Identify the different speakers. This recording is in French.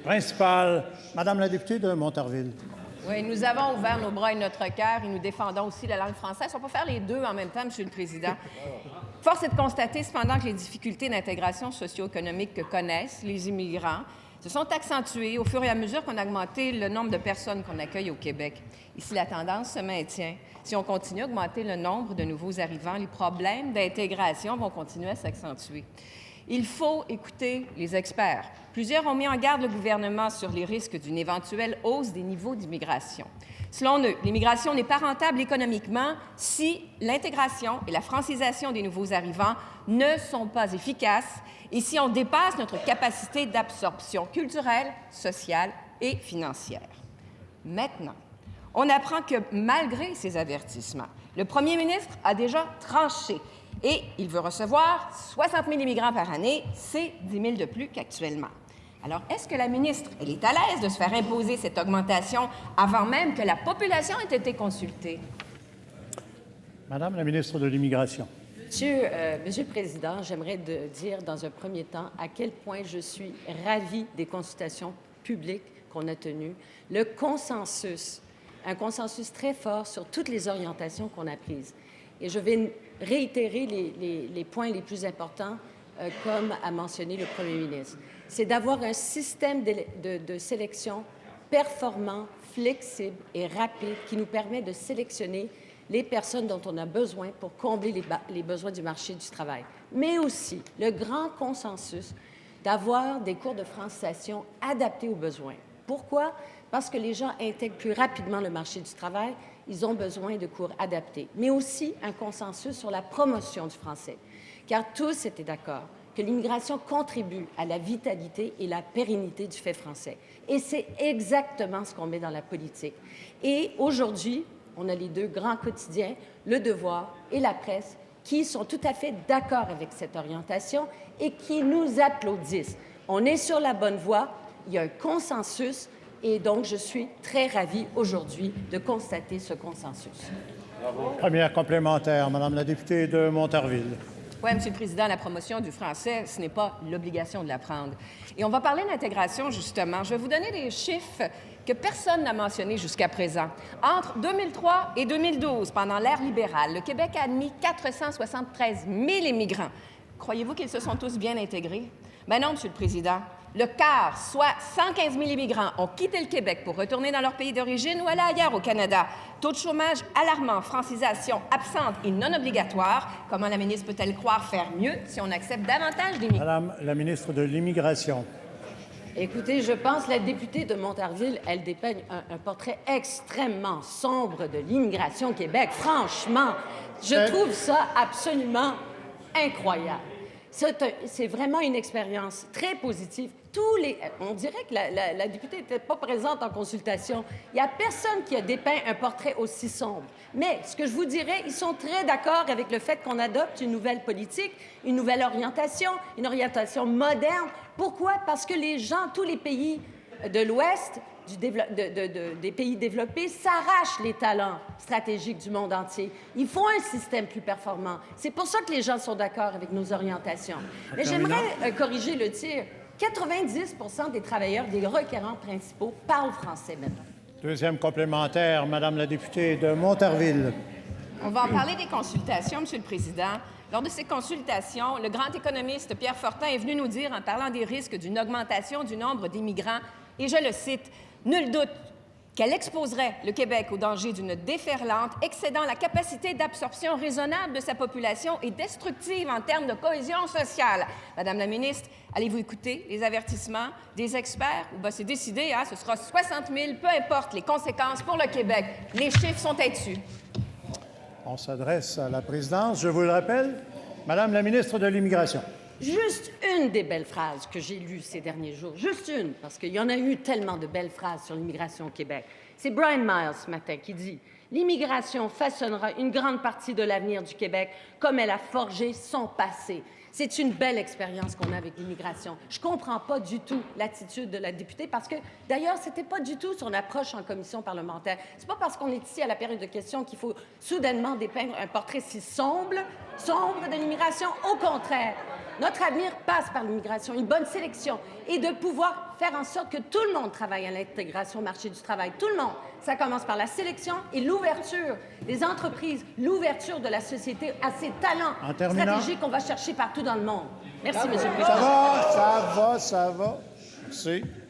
Speaker 1: Principal, Madame la députée de Montarville.
Speaker 2: Oui, nous avons ouvert nos bras et notre cœur et nous défendons aussi la langue française. On peut faire les deux en même temps, Monsieur le Président. Force est de constater cependant que les difficultés d'intégration socio-économique que connaissent les immigrants se sont accentuées au fur et à mesure qu'on a augmenté le nombre de personnes qu'on accueille au Québec. Ici, la tendance se maintient. Si on continue à augmenter le nombre de nouveaux arrivants, les problèmes d'intégration vont continuer à s'accentuer. Il faut écouter les experts. Plusieurs ont mis en garde le gouvernement sur les risques d'une éventuelle hausse des niveaux d'immigration. Selon eux, l'immigration n'est pas rentable économiquement si l'intégration et la francisation des nouveaux arrivants ne sont pas efficaces et si on dépasse notre capacité d'absorption culturelle, sociale et financière. Maintenant, on apprend que malgré ces avertissements, le premier ministre a déjà tranché et il veut recevoir 60 000 immigrants par année, c'est 10 000 de plus qu'actuellement. Alors, est-ce que la ministre, elle est à l'aise de se faire imposer cette augmentation avant même que la population ait été consultée?
Speaker 1: Madame la ministre de l'Immigration.
Speaker 3: Monsieur le Président, j'aimerais dire dans un premier temps à quel point je suis ravie des consultations publiques qu'on a tenues. Le consensus, un consensus très fort sur toutes les orientations qu'on a prises. Et je vais réitérer les points les plus importants, comme a mentionné le Premier ministre. C'est d'avoir un système de sélection performant, flexible et rapide qui nous permet de sélectionner les personnes dont on a besoin pour combler les besoins du marché du travail. Mais aussi le grand consensus d'avoir des cours de francisation adaptés aux besoins. Pourquoi? Parce que les gens intègrent plus rapidement le marché du travail, ils ont besoin de cours adaptés. Mais aussi un consensus sur la promotion du français, car tous étaient d'accord que l'immigration contribue à la vitalité et la pérennité du fait français. Et c'est exactement ce qu'on met dans la politique. Et aujourd'hui, on a les deux grands quotidiens, Le Devoir et La Presse, qui sont tout à fait d'accord avec cette orientation et qui nous applaudissent. On est sur la bonne voie, il y a un consensus et donc je suis très ravie aujourd'hui de constater ce consensus.
Speaker 1: Première complémentaire, Madame la députée de Montarville.
Speaker 2: Oui, Monsieur le Président, la promotion du français, ce n'est pas l'obligation de l'apprendre. Et on va parler d'intégration, justement. Je vais vous donner des chiffres que personne n'a mentionnés jusqu'à présent. Entre 2003 et 2012, pendant l'ère libérale, le Québec a admis 473 000 immigrants. Croyez-vous qu'ils se sont tous bien intégrés? Ben non, Monsieur le Président. Le quart, soit 115 000 immigrants, ont quitté le Québec pour retourner dans leur pays d'origine ou aller ailleurs au Canada. Taux de chômage alarmant, francisation absente et non obligatoire. Comment la ministre peut-elle croire faire mieux si on accepte davantage d'immigrants?
Speaker 1: Madame la ministre de l'Immigration.
Speaker 3: Écoutez, je pense que la députée de Montarville, elle dépeigne un portrait extrêmement sombre de l'immigration au Québec. Franchement, je trouve ça absolument incroyable. C'est vraiment une expérience très positive. On dirait que la députée n'était pas présente en consultation. Il n'y a personne qui a dépeint un portrait aussi sombre. Mais ce que je vous dirais, ils sont très d'accord avec le fait qu'on adopte une nouvelle politique, une nouvelle orientation, une orientation moderne. Pourquoi? Parce que les gens, tous les pays de l'Ouest, des pays développés, s'arrachent les talents stratégiques du monde entier. Il faut un système plus performant. C'est pour ça que les gens sont d'accord avec nos orientations. Mais j'aimerais corriger le tir. 90 des travailleurs, des requérants principaux, parlent français maintenant.
Speaker 1: Deuxième complémentaire, Madame la députée de Montarville.
Speaker 2: On va en parler des consultations, Monsieur le Président. Lors de ces consultations, le grand économiste Pierre Fortin est venu nous dire, en parlant des risques d'une augmentation du nombre d'immigrants, et je le cite, « Nul doute qu'elle exposerait le Québec au danger d'une déferlante excédant la capacité d'absorption raisonnable de sa population et destructive en termes de cohésion sociale. » Madame la ministre, allez-vous écouter les avertissements des experts? Ou bien c'est décidé, hein, ce sera 60 000, peu importe les conséquences pour le Québec. Les chiffres sont têtus.
Speaker 1: On s'adresse à la présidence. Je vous le rappelle, Madame la ministre de l'Immigration.
Speaker 3: Juste une des belles phrases que j'ai lues ces derniers jours, juste une, parce qu'il y en a eu tellement de belles phrases sur l'immigration au Québec. C'est Brian Miles ce matin qui dit « L'immigration façonnera une grande partie de l'avenir du Québec comme elle a forgé son passé. » C'est une belle expérience qu'on a avec l'immigration. Je ne comprends pas du tout l'attitude de la députée parce que, d'ailleurs, ce n'était pas du tout son approche en commission parlementaire. Ce n'est pas parce qu'on est ici à la période de questions qu'il faut soudainement dépeindre un portrait si sombre de l'immigration. Au contraire, Notre avenir passe par l'immigration, une bonne sélection et de pouvoir faire en sorte que tout le monde travaille à l'intégration au marché du travail. Tout le monde. Ça commence par la sélection et l'ouverture des entreprises, l'ouverture de la société à ces talents stratégiques qu'on va chercher partout dans le monde. Merci, M. le Président.
Speaker 1: Ça va. Merci.